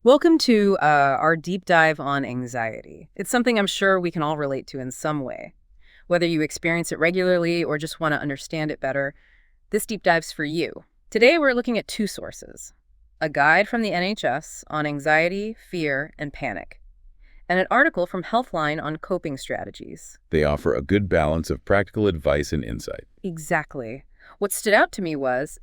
Welcome to our deep dive on anxiety. It's something I'm sure we can all relate to in some way. Whether you experience it regularly or just want to understand it better, this deep dive's for you. Today we're looking at two sources: a guide from the NHS on anxiety, fear, and panic, and an article from Healthline on coping strategies. They offer a good balance of practical advice and insight. Exactly. What stood out to me was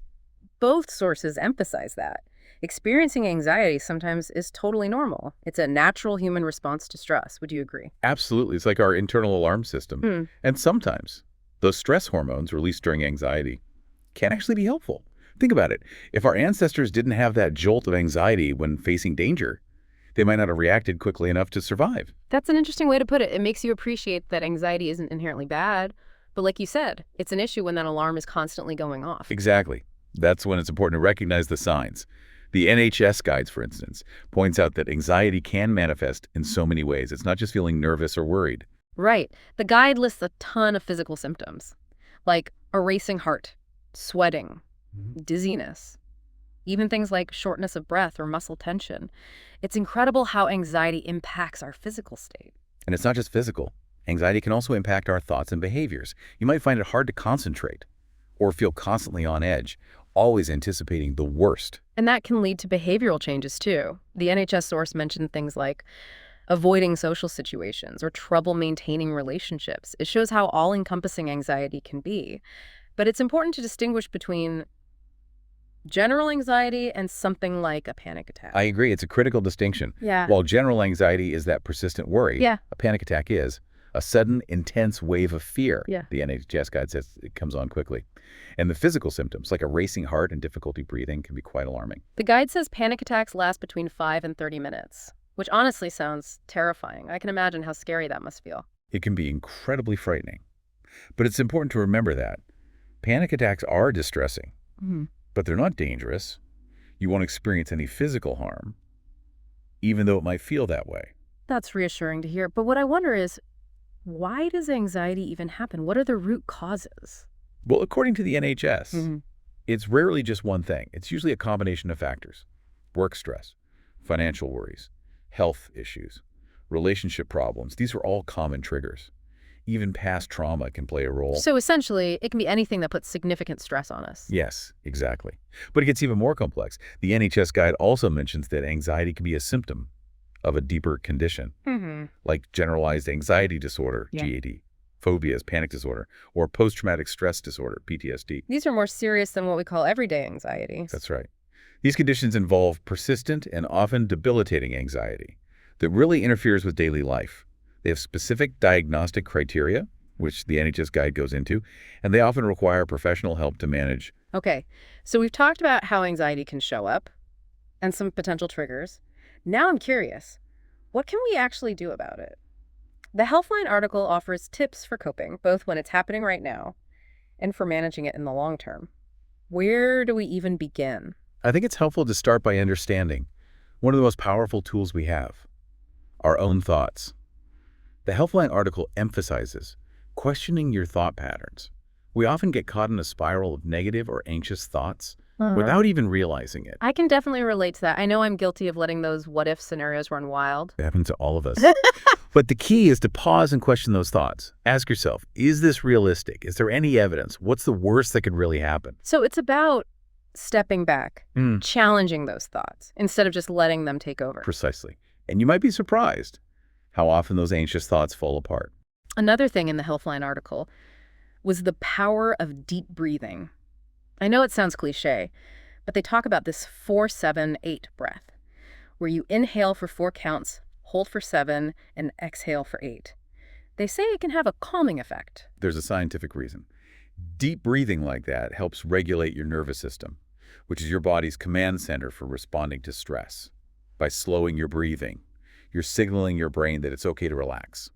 both sources emphasize that experiencing anxiety sometimes is totally normal. It's a natural human response to stress. Would you agree? Absolutely. It's like our internal alarm system. Hmm. And sometimes those stress hormones released during anxiety can actually be helpful. Think about it. If our ancestors didn't have that jolt of anxiety when facing danger, they might not have reacted quickly enough to survive. That's an interesting way to put it. It makes you appreciate that anxiety isn't inherently bad. But like you said, it's an issue when that alarm is constantly going off. Exactly. That's when it's important to recognize the signs. The NHS guides, for instance, points out that anxiety can manifest in so many ways. It's not just feeling nervous or worried. Right. The guide lists a ton of physical symptoms, like a racing heart, sweating, dizziness, even things like shortness of breath or muscle tension. It's incredible how anxiety impacts our physical state. And it's not just physical. Anxiety can also impact our thoughts and behaviors. You might find it hard to concentrate or feel constantly on edge, always anticipating the worst. And that can lead to behavioral changes, too. The NHS source mentioned things like avoiding social situations or trouble maintaining relationships. It shows how all-encompassing anxiety can be. But it's important to distinguish between general anxiety and something like a panic attack. I agree. It's a critical distinction. Yeah. While general anxiety is that persistent worry, Yeah. a panic attack is a sudden, intense wave of fear. Yeah. The NHS guide says it comes on quickly. And the physical symptoms, like a racing heart and difficulty breathing, can be quite alarming. The guide says panic attacks last between 5 and 30 minutes, which honestly sounds terrifying. I can imagine how scary that must feel. It can be incredibly frightening. But it's important to remember that panic attacks are distressing, but they're not dangerous. You won't experience any physical harm, even though it might feel that way. That's reassuring to hear. But what I wonder is, why does anxiety even happen? What are the root causes? Well, according to the NHS, it's rarely just one thing. It's usually a combination of factors: work stress, financial worries, health issues, relationship problems. These are all common triggers. Even past trauma can play a role. So essentially, it can be anything that puts significant stress on us. Yes, exactly. But it gets even more complex. The NHS guide also mentions that anxiety can be a symptom of a deeper condition, like generalized anxiety disorder, Yeah. GAD, phobias, panic disorder, or post-traumatic stress disorder, PTSD. These are more serious than what we call everyday anxiety. That's right. These conditions involve persistent and often debilitating anxiety that really interferes with daily life. They have specific diagnostic criteria, which the NHS guide goes into, and they often require professional help to manage. Okay, so we've talked about how anxiety can show up and some potential triggers. Now I'm curious, what can we actually do about it? The Healthline article offers tips for coping, both when it's happening right now and for managing it in the long term. Where do we even begin? I think it's helpful to start by understanding one of the most powerful tools we have: our own thoughts. The Healthline article emphasizes questioning your thought patterns. We often get caught in a spiral of negative or anxious thoughts without even realizing it. I can definitely relate to that. I know I'm guilty of letting those what-if scenarios run wild. It happens to all of us. But the key is to pause and question those thoughts. Ask yourself, is this realistic? Is there any evidence? What's the worst that could really happen? So it's about stepping back, challenging those thoughts, instead of just letting them take over. Precisely. And you might be surprised how often those anxious thoughts fall apart. Another thing in the Healthline article was the power of deep breathing. I know it sounds cliche, but they talk about this 4-7-8 breath, where you inhale for 4 counts, hold for 7, and exhale for 8. They say it can have a calming effect. There's a scientific reason. Deep breathing like that helps regulate your nervous system, which is your body's command center for responding to stress. By slowing your breathing, you're signaling your brain that it's okay to relax,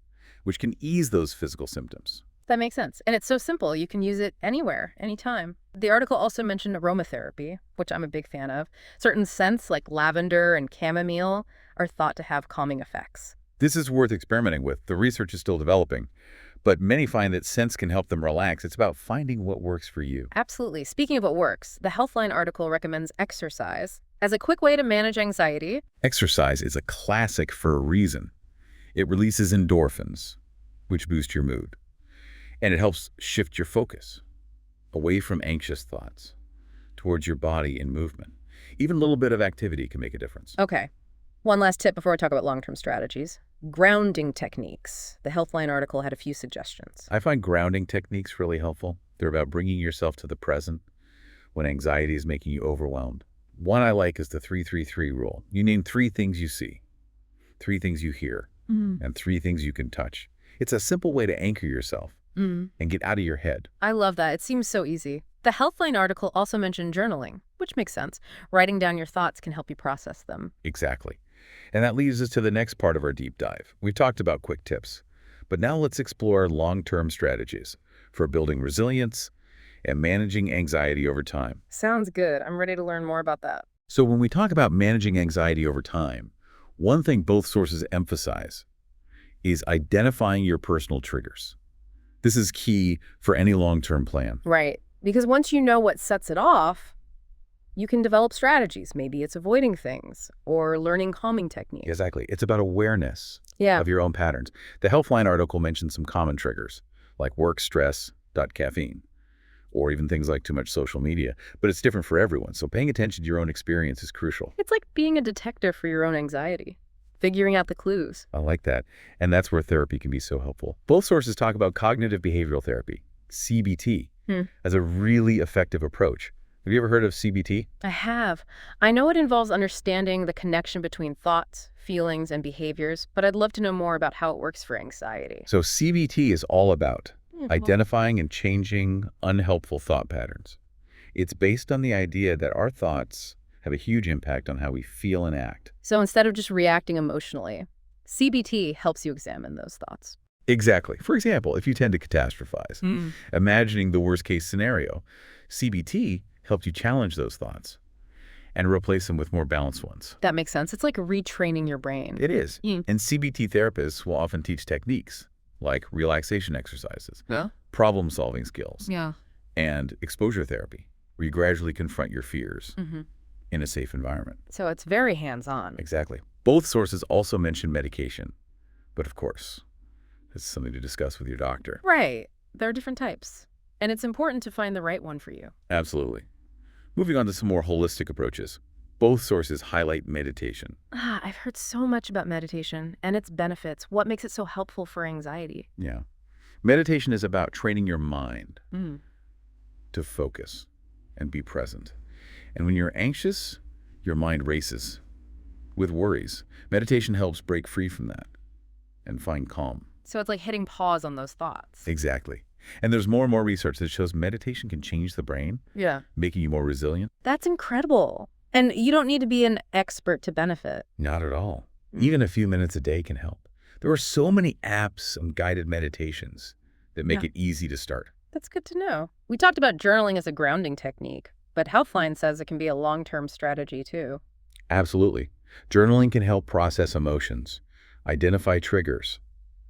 which can ease those physical symptoms. That makes sense. And it's so simple. You can use it anywhere, anytime. The article also mentioned aromatherapy, which I'm a big fan of. Certain scents like lavender and chamomile are thought to have calming effects. This is worth experimenting with. The research is still developing, but many find that scents can help them relax. It's about finding what works for you. Absolutely. Speaking of what works, the Healthline article recommends exercise As a quick way to manage anxiety. Exercise is a classic for a reason. It releases endorphins, which boost your mood, and it helps shift your focus away from anxious thoughts towards your body and movement. Even a little bit of activity can make a difference. Okay. One last tip before I talk about long-term strategies. Grounding techniques. The Healthline article had a few suggestions. I find grounding techniques really helpful. They're about bringing yourself to the present when anxiety is making you overwhelmed. One I like is the 3-3-3 rule. You name 3 things you see, 3 things you hear, and 3 things you can touch. It's a simple way to anchor yourself and get out of your head. I love that. It seems so easy. The Healthline article also mentioned journaling, which makes sense. Writing down your thoughts can help you process them. Exactly. And that leads us to the next part of our deep dive. We've talked about quick tips, but now let's explore long-term strategies for building resilience and managing anxiety over time. Sounds good. I'm ready to learn more about that. So when we talk about managing anxiety over time, one thing both sources emphasize is identifying your personal triggers. This is key for any long-term plan. Right. Because once you know what sets it off, you can develop strategies. Maybe it's avoiding things or learning calming techniques. Exactly. It's about awareness Yeah. of your own patterns. The Healthline article mentions some common triggers, like work stress, caffeine, or even things like too much social media. But it's different for everyone, so paying attention to your own experience is crucial. It's like being a detective for your own anxiety, figuring out the clues. I like that. And that's where therapy can be so helpful. Both sources talk about cognitive behavioral therapy, CBT, as a really effective approach. Have you ever heard of CBT? I have. I know it involves understanding the connection between thoughts, feelings, and behaviors, but I'd love to know more about how it works for anxiety. So CBT is all about Yeah, identifying and changing unhelpful thought patterns. It's based on the idea that our thoughts have a huge impact on how we feel and act. So instead of just reacting emotionally, CBT helps you examine those thoughts. Exactly. For example, if you tend to catastrophize, imagining the worst case scenario, CBT helps you challenge those thoughts and replace them with more balanced ones. That makes sense. It's like retraining your brain. It is. And CBT therapists will often teach techniques like relaxation exercises, Yeah? problem-solving skills, Yeah. and exposure therapy, where you gradually confront your fears in a safe environment. So it's very hands-on. Exactly. Both sources also mention medication, but of course, this is something to discuss with your doctor. Right. There are different types. And it's important to find the right one for you. Absolutely. Moving on to some more holistic approaches. Both sources highlight meditation. I've heard so much about meditation and its benefits. What makes it so helpful for anxiety? Yeah. Meditation is about training your mind to focus and be present. And when you're anxious, your mind races with worries. Meditation helps break free from that and find calm. So it's like hitting pause on those thoughts. Exactly. And there's more and more research that shows meditation can change the brain, Yeah. making you more resilient. That's incredible. And you don't need to be an expert to benefit. Not at all. Even a few minutes a day can help. There are so many apps and guided meditations that make it easy to start. That's good to know. We talked about journaling as a grounding technique, but Healthline says it can be a long-term strategy too. Absolutely. Journaling can help process emotions, identify triggers,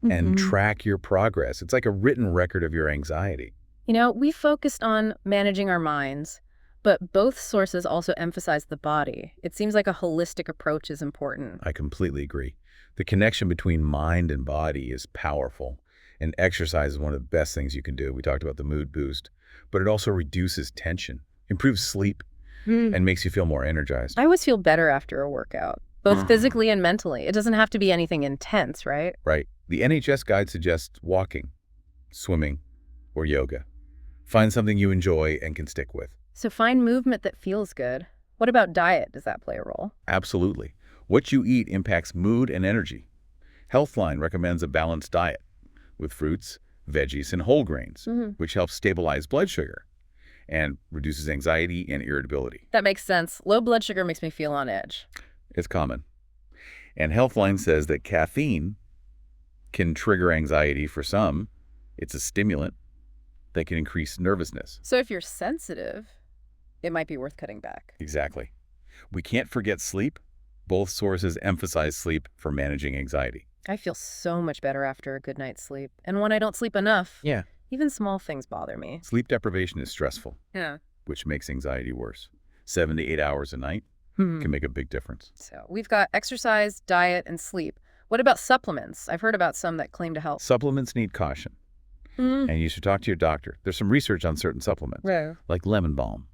and track your progress. It's like a written record of your anxiety. You know, we focused on managing our minds, but both sources also emphasize the body. It seems like a holistic approach is important. I completely agree. The connection between mind and body is powerful, and exercise is one of the best things you can do. We talked about the mood boost, but it also reduces tension, improves sleep, and makes you feel more energized. I always feel better after a workout, both physically and mentally. It doesn't have to be anything intense, right? Right. The NHS guide suggests walking, swimming, or yoga. Find something you enjoy and can stick with. So find movement that feels good. What about diet? Does that play a role? Absolutely. What you eat impacts mood and energy. Healthline recommends a balanced diet with fruits, veggies, and whole grains, which helps stabilize blood sugar and reduces anxiety and irritability. That makes sense. Low blood sugar makes me feel on edge. It's common. And Healthline says that caffeine can trigger anxiety for some. It's a stimulant that can increase nervousness. So if you're sensitive, it might be worth cutting back. Exactly. We can't forget sleep. Both sources emphasize sleep for managing anxiety. I feel so much better after a good night's sleep. And when I don't sleep enough, Yeah. even small things bother me. Sleep deprivation is stressful, Yeah. which makes anxiety worse. 7 to 8 hours a night can make a big difference. So we've got exercise, diet, and sleep. What about supplements? I've heard about some that claim to help. Supplements need caution, Mm. and you should talk to your doctor. There's some research on certain supplements, Right. like lemon balm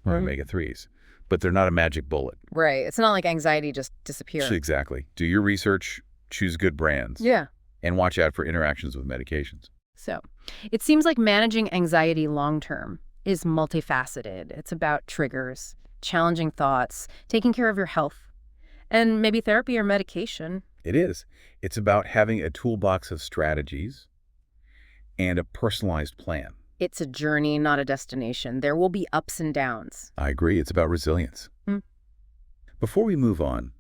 or Mhm. omega-3s, but they're not a magic bullet. Right. It's not like anxiety just disappears. Exactly. Do your research, choose good brands, Yeah. and watch out for interactions with medications. So it seems like managing anxiety long-term is multifaceted. It's about triggers, challenging thoughts, taking care of your health, and maybe therapy or medication. It is. It's about having a toolbox of strategies and a personalized plan. It's a journey, not a destination. There will be ups and downs. I agree. It's about resilience. Mm. Before we move on,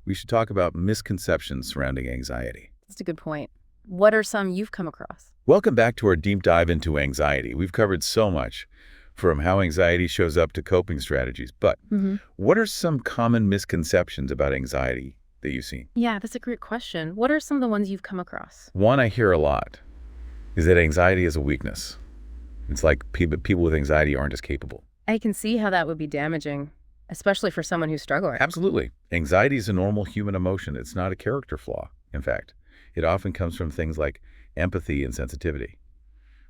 we should talk about misconceptions surrounding anxiety. That's a good point. What are some you've come across? Welcome back to our deep dive into anxiety. We've covered so much, from how anxiety shows up to coping strategies. But what are some common misconceptions about anxiety that you've seen? Yeah, that's a great question. What are some of the ones you've come across? One I hear a lot is that anxiety is a weakness. It's like people with anxiety aren't as capable. I can see how that would be damaging, especially for someone who's struggling. Absolutely. Anxiety is a normal human emotion. It's not a character flaw. In fact, it often comes from things like empathy and sensitivity,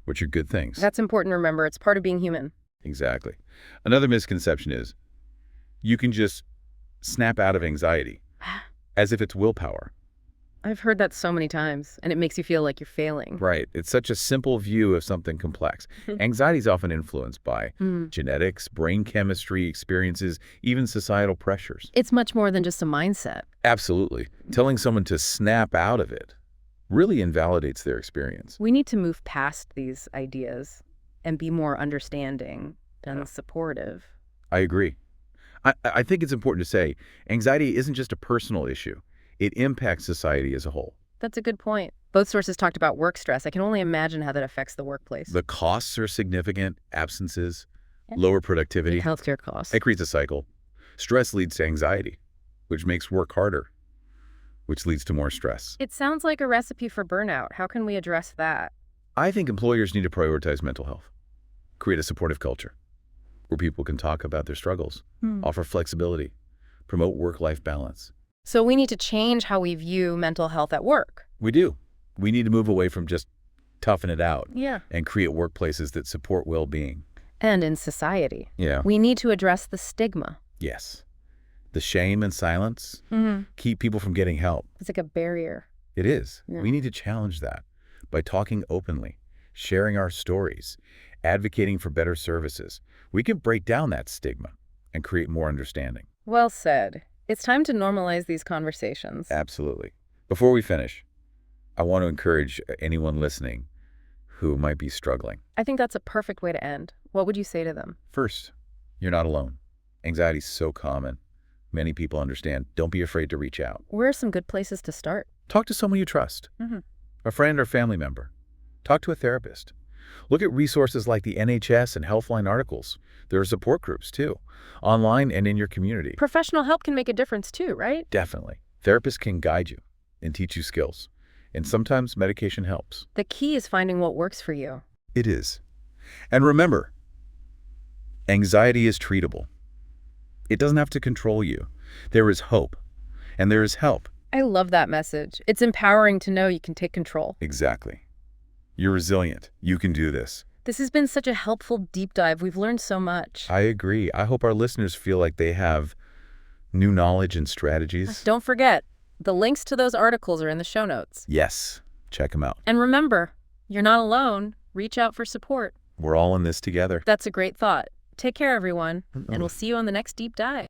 which are good things. That's important to remember. It's part of being human. Exactly. Another misconception is you can just snap out of anxiety as if it's willpower. I've heard that so many times, and it makes you feel like you're failing. Right. It's such a simple view of something complex. Anxiety is often influenced by genetics, brain chemistry, experiences, even societal pressures. It's much more than just a mindset. Absolutely. Telling someone to snap out of it really invalidates their experience. We need to move past these ideas and be more understanding and supportive. I agree. I think it's important to say anxiety isn't just a personal issue. It impacts society as a whole. That's a good point. Both sources talked about work stress. I can only imagine how that affects the workplace. The costs are significant, absences, lower productivity. Healthcare costs. It creates a cycle. Stress leads to anxiety, which makes work harder, which leads to more stress. It sounds like a recipe for burnout. How can we address that? I think employers need to prioritize mental health, create a supportive culture where people can talk about their struggles, offer flexibility, promote work-life balance. So we need to change how we view mental health at work. We do. We need to move away from just toughing it out Yeah. and create workplaces that support well-being. And in society. Yeah. We need to address the stigma. Yes. The shame and silence keep people from getting help. It's like a barrier. It is. Yeah. We need to challenge that by talking openly, sharing our stories, advocating for better services. We can break down that stigma and create more understanding. Well said. It's time to normalize these conversations. Absolutely. Before we finish, I want to encourage anyone listening who might be struggling. I think that's a perfect way to end. What would you say to them? First, you're not alone. Anxiety is so common. Many people understand. Don't be afraid to reach out. Where are some good places to start? Talk to someone you trust, a friend or family member. Talk to a therapist. Look at resources like the NHS and Healthline articles. There are support groups, too, online and in your community. Professional help can make a difference too, right? Definitely. Therapists can guide you and teach you skills. And sometimes medication helps. The key is finding what works for you. It is. And remember, anxiety is treatable. It doesn't have to control you. There is hope, and there is help. I love that message. It's empowering to know you can take control. Exactly. You're resilient. You can do this. This has been such a helpful deep dive. We've learned so much. I agree. I hope our listeners feel like they have new knowledge and strategies. Don't forget, the links to those articles are in the show notes. Yes. Check them out. And remember, you're not alone. Reach out for support. We're all in this together. That's a great thought. Take care, everyone, and we'll see you on the next deep dive.